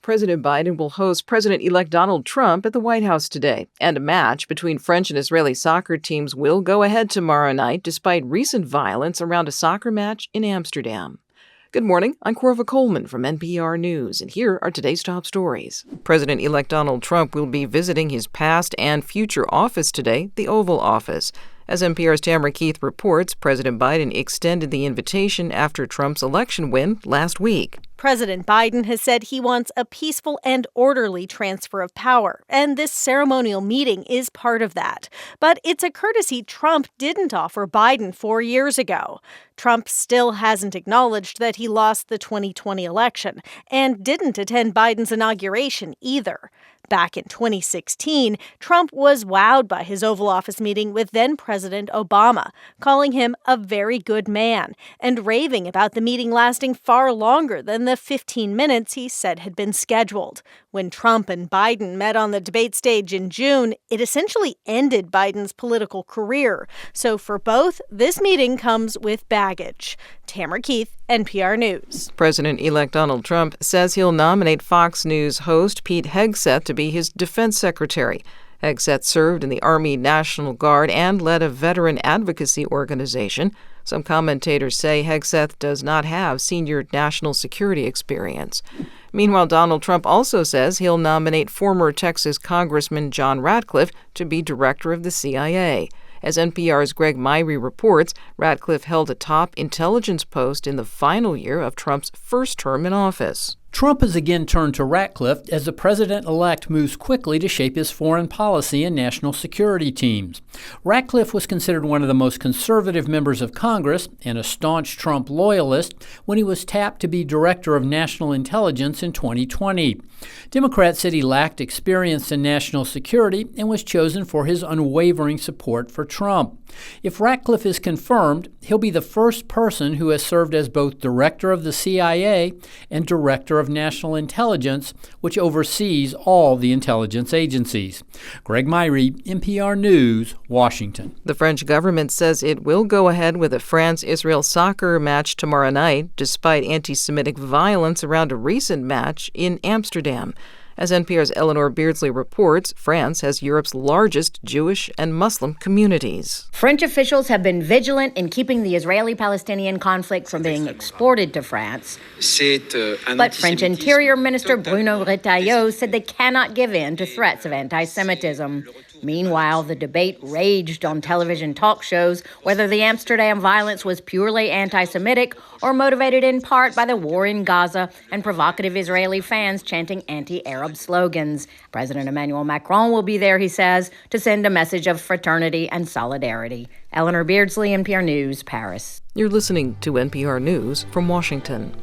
President Biden will host President-elect Donald Trump at the White House today, and a match between French and Israeli soccer teams will go ahead tomorrow night despite recent violence around a soccer match in Amsterdam. Good morning, I'm Corva Coleman from NPR News, and here are today's top stories. President-elect Donald Trump will be visiting his past and future office today, the Oval Office. As NPR's Tamara Keith reports, President Biden extended the invitation after Trump's election win last week. President Biden has said he wants a peaceful and orderly transfer of power, and this ceremonial meeting is part of that. But it's a courtesy Trump didn't offer Biden 4 years ago. Trump still hasn't acknowledged that he lost the 2020 election and didn't attend Biden's inauguration either. Back in 2016, Trump was wowed by his Oval Office meeting with then-President Obama, calling him a very good man, and raving about the meeting lasting far longer than the 15 minutes he said had been scheduled. When Trump and Biden met on the debate stage in June, it essentially ended Biden's political career. So for both, this meeting comes with baggage. Tamara Keith, NPR News. President-elect Donald Trump says he'll nominate Fox News host Pete Hegseth to be his defense secretary. Hegseth served in the Army National Guard and led a veteran advocacy organization. Some commentators say Hegseth does not have senior national security experience. Meanwhile, Donald Trump also says he'll nominate former Texas Congressman John Ratcliffe to be director of the CIA. As NPR's Greg Myrie reports, Ratcliffe held a top intelligence post in the final year of Trump's first term in office. Trump has again turned to Ratcliffe as the president-elect moves quickly to shape his foreign policy and national security teams. Ratcliffe was considered one of the most conservative members of Congress and a staunch Trump loyalist when he was tapped to be director of national intelligence in 2020. Democrats said he lacked experience in national security and was chosen for his unwavering support for Trump. If Ratcliffe is confirmed, he'll be the first person who has served as both director of the CIA and director of national intelligence, which oversees all the intelligence agencies. Greg Myrie, NPR News, Washington. The French government says it will go ahead with a France-Israel soccer match tomorrow night, despite anti-Semitic violence around a recent match in Amsterdam. As NPR's Eleanor Beardsley reports, France has Europe's largest Jewish and Muslim communities. French officials have been vigilant in keeping the Israeli-Palestinian conflict from being exported to France. But French Interior Minister Bruno Retailleau said they cannot give in to threats of anti-Semitism. Meanwhile, the debate raged on television talk shows whether the Amsterdam violence was purely anti-Semitic or motivated in part by the war in Gaza and provocative Israeli fans chanting anti-Arab slogans. President Emmanuel Macron will be there, he says, to send a message of fraternity and solidarity. Eleanor Beardsley, NPR News, Paris. You're listening to NPR News from Washington.